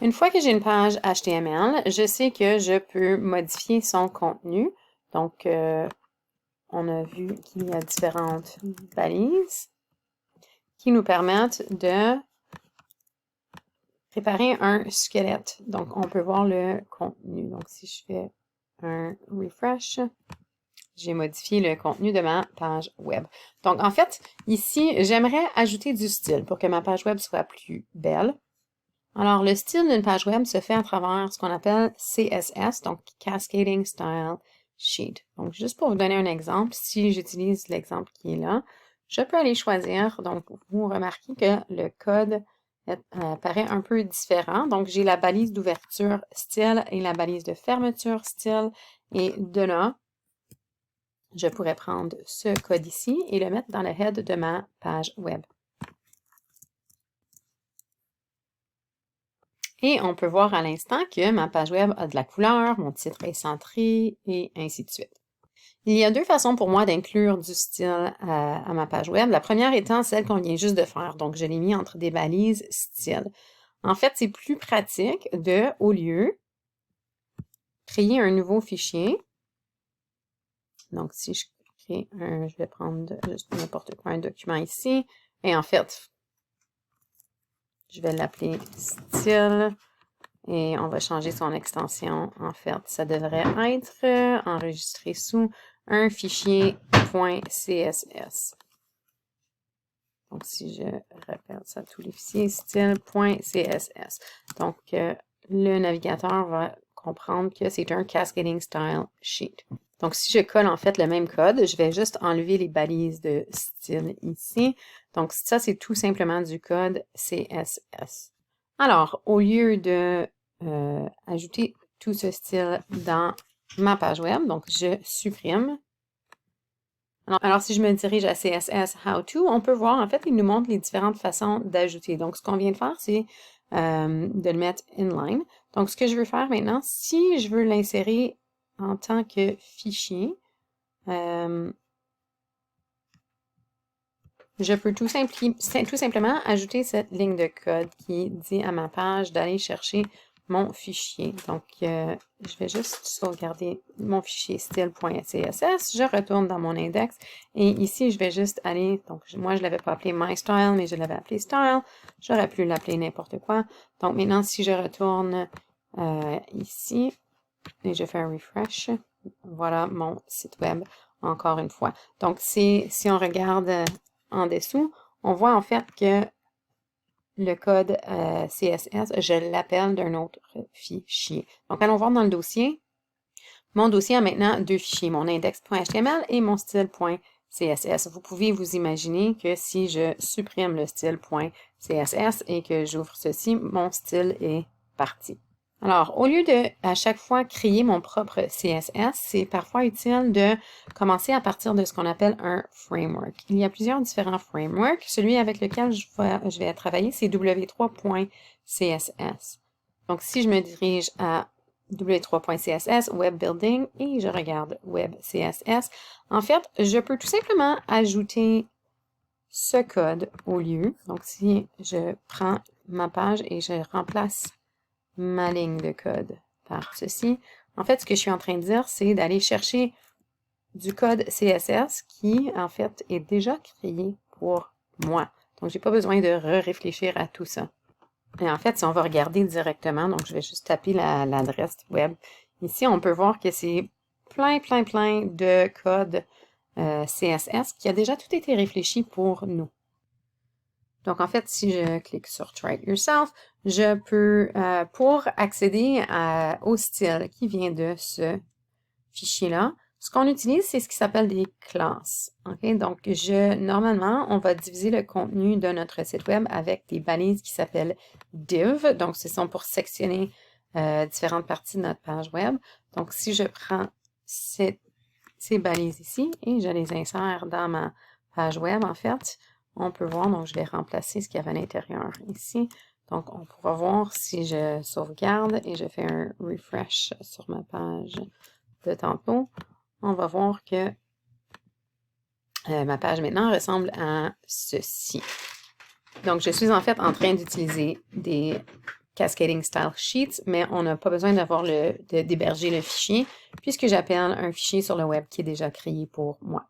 Une fois que j'ai une page HTML, je sais que je peux modifier son contenu. Donc, on a vu qu'il y a différentes balises qui nous permettent de préparer un squelette. Donc, on peut voir le contenu. Donc, si je fais un refresh, j'ai modifié le contenu de ma page web. Donc, en fait, ici, j'aimerais ajouter du style pour que ma page web soit plus belle. Alors, le style d'une page web se fait à travers ce qu'on appelle CSS, donc Cascading Style Sheet. Donc, juste pour vous donner un exemple, si j'utilise l'exemple qui est là, je peux aller choisir. Donc, vous remarquez que le code paraît un peu différent. Donc, j'ai la balise d'ouverture style et la balise de fermeture style. Et de là, je pourrais prendre ce code ici et le mettre dans le head de ma page web. Et on peut voir à l'instant que ma page web a de la couleur, mon titre est centré et ainsi de suite. Il y a deux façons pour moi d'inclure du style à ma page web. La première étant celle qu'on vient juste de faire. Donc, je l'ai mis entre des balises style. En fait, c'est plus pratique de, au lieu, créer un nouveau fichier. Donc, si je crée je vais prendre juste n'importe quoi, un document ici. Et en fait, je vais l'appeler style. Et on va changer son extension. En fait, ça devrait être enregistré sous un fichier .css. Donc, si je répète ça, tous les fichiers, style.css. Donc, le navigateur va comprendre que c'est un Cascading Style Sheet. Donc, si je colle en fait le même code, je vais juste enlever les balises de style ici. Donc, ça, c'est tout simplement du code CSS. Alors, au lieu de ajouter tout ce style dans ma page web, donc je supprime. Alors, si je me dirige à CSS How To, on peut voir, en fait, il nous montre les différentes façons d'ajouter. Donc, ce qu'on vient de faire, c'est de le mettre inline. Donc, ce que je veux faire maintenant, si je veux l'insérer en tant que fichier, je peux tout simplement ajouter cette ligne de code qui dit à ma page d'aller chercher mon fichier. Donc, je vais juste sauvegarder mon fichier style.css. Je retourne dans mon index et ici, je vais juste aller, donc moi, je ne l'avais pas appelé MyStyle, mais je l'avais appelé Style. J'aurais pu l'appeler n'importe quoi. Donc, maintenant, si je retourne ici et je fais un refresh, voilà mon site web encore une fois. Donc, si on regarde en dessous, on voit en fait que le code CSS, je l'appelle d'un autre fichier. Donc, allons voir dans le dossier. Mon dossier a maintenant deux fichiers, mon index.html et mon style.css. Vous pouvez vous imaginer que si je supprime le style.css et que j'ouvre ceci, mon style est parti. Alors, au lieu de à chaque fois créer mon propre CSS, c'est parfois utile de commencer à partir de ce qu'on appelle un framework. Il y a plusieurs différents frameworks. Celui avec lequel je vais travailler, c'est w3.css. Donc, si je me dirige à w3.css, Web Building, et je regarde Web CSS, en fait, je peux tout simplement ajouter ce code au lieu. Donc, si je prends ma page et je remplace ma ligne de code par ceci. En fait, ce que je suis en train de dire, c'est d'aller chercher du code CSS qui, en fait, est déjà créé pour moi. Donc, j'ai pas besoin de réfléchir à tout ça. Et en fait, si on va regarder directement, donc je vais juste taper l'adresse web. Ici, on peut voir que c'est plein de code CSS qui a déjà tout été réfléchi pour nous. Donc, en fait, si je clique sur Try It Yourself, je peux, pour accéder au style qui vient de ce fichier-là, ce qu'on utilise, c'est ce qui s'appelle des classes. Okay? Donc, normalement, on va diviser le contenu de notre site web avec des balises qui s'appellent div. Donc, ce sont pour sectionner différentes parties de notre page web. Donc, si je prends ces balises ici et je les insère dans ma page web, en fait, on peut voir, donc je vais remplacer ce qu'il y avait à l'intérieur ici. Donc, on pourra voir si je sauvegarde et je fais un refresh sur ma page de tantôt. On va voir que ma page maintenant ressemble à ceci. Donc, je suis en fait en train d'utiliser des Cascading Style Sheets, mais on n'a pas besoin d'héberger le fichier puisque j'appelle un fichier sur le web qui est déjà créé pour moi.